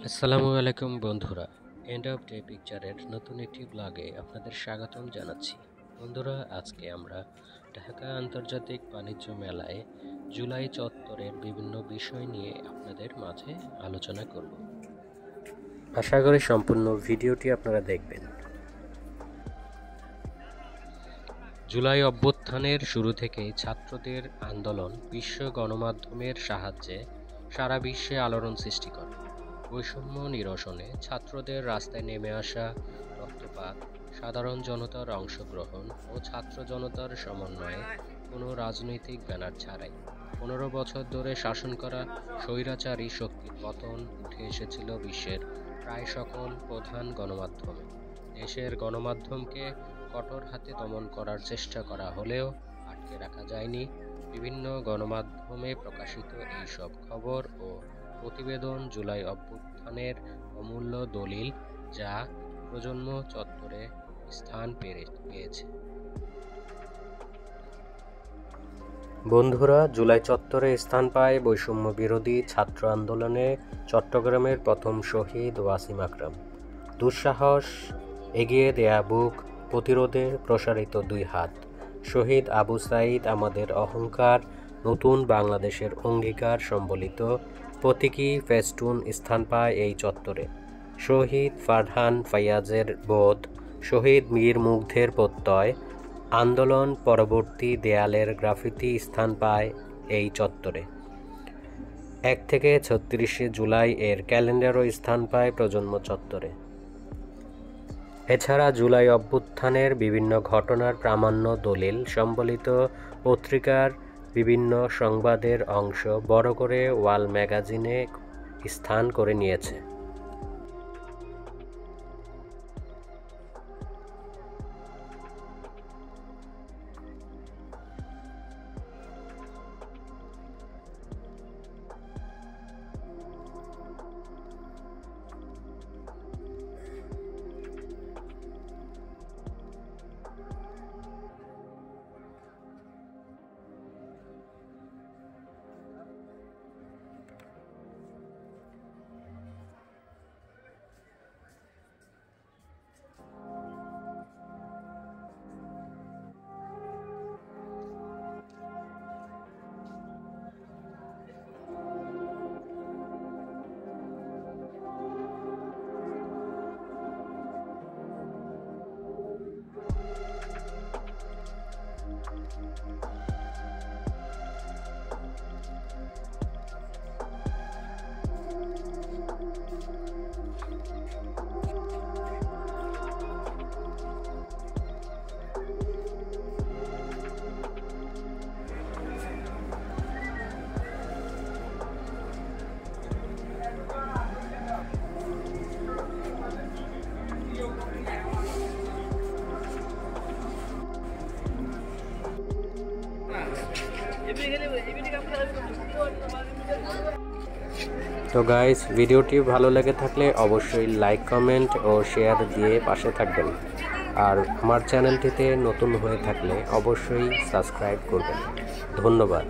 আসসালামু আলাইকুম বন্ধুরা, এন্ড অফ ডে পিকচারের নতুন একটি ব্লগে আপনাদের স্বাগতম জানাচ্ছি। বন্ধুরা, আজকে আমরা ঢাকা আন্তর্জাতিক বাণিজ্য মেলায় জুলাই চত্বরের বিভিন্ন বিষয় নিয়ে আপনাদের মাঝে আলোচনা করব। আশা করি সম্পূর্ণ ভিডিওটি আপনারা দেখবেন। জুলাই অভ্যুত্থানের শুরু থেকেই ছাত্রদের আন্দোলন বিশ্ব গণমাধ্যমের সাহায্যে সারা বিশ্বে আলোড়ন সৃষ্টি করে। বৈষম্য নিরসনে ছাত্রদের রাস্তায় নেমে আসা, রক্তপাত, সাধারণ জনতার অংশগ্রহণ ও ছাত্র জনতার সমন্বয়ে কোনো রাজনৈতিক ব্যানার ছাড়াই 15 বছর ধরে শাসন করা স্বৈরাচারী শক্তির পতন উঠে এসেছিল বিশ্বের প্রায় সকল প্রধান গণমাধ্যমে। দেশের গণমাধ্যমকে কঠোর হাতে দমন করার চেষ্টা করা হলেও আটকে রাখা যায়নি বিভিন্ন গণমাধ্যমে প্রকাশিত এইসব খবর ও প্রতিবেদন জুলাই অভ্যুত্থানের অমূল্য দলিল, যা প্রজন্ম চত্বরে স্থান পেয়েছে। বন্ধুরা, জুলাই চত্বরে স্থান পায় বৈষম্য বিরোধী ছাত্র আন্দোলনে চট্টগ্রামের প্রথম শহীদ ওয়াসিম আকরাম। দুঃসাহস, এগিয়ে দেয়া বুক, প্রতিরোধের প্রসারিত দুই হাত। শহীদ আবু সাঈদ আমাদের অহংকার, নতুন বাংলাদেশের অঙ্গীকার সম্বলিত প্রতীকী ফেস্টুন স্থান পায় এই চত্বরে। শহীদ ফারহান ফাইয়াজের বোধ, শহীদ মীর মুগ্ধের প্রত্যয়, আন্দোলন পরবর্তী দেয়ালের গ্রাফিতি স্থান পায় এই চত্বরে। 1 থেকে 36 জুলাই এর ক্যালেন্ডারও স্থান পায় প্রজন্ম চত্বরে। এছাড়া জুলাই অভ্যুত্থানের বিভিন্ন ঘটনার প্রামাণ্য দলিল সম্বলিত পত্রিকার বিভিন্ন সংবাদের অংশ বড় করে ওয়াল ম্যাগাজিনে স্থান করে নিয়েছে। তো গাইস, ভিডিওটি ভালো লেগে থাকলে অবশ্যই লাইক, কমেন্ট ও শেয়ার দিয়ে পাশে থাকবেন। আর আমার চ্যানেলটিতে নতুন হয়ে থাকলে অবশ্যই সাবস্ক্রাইব করবেন। ধন্যবাদ।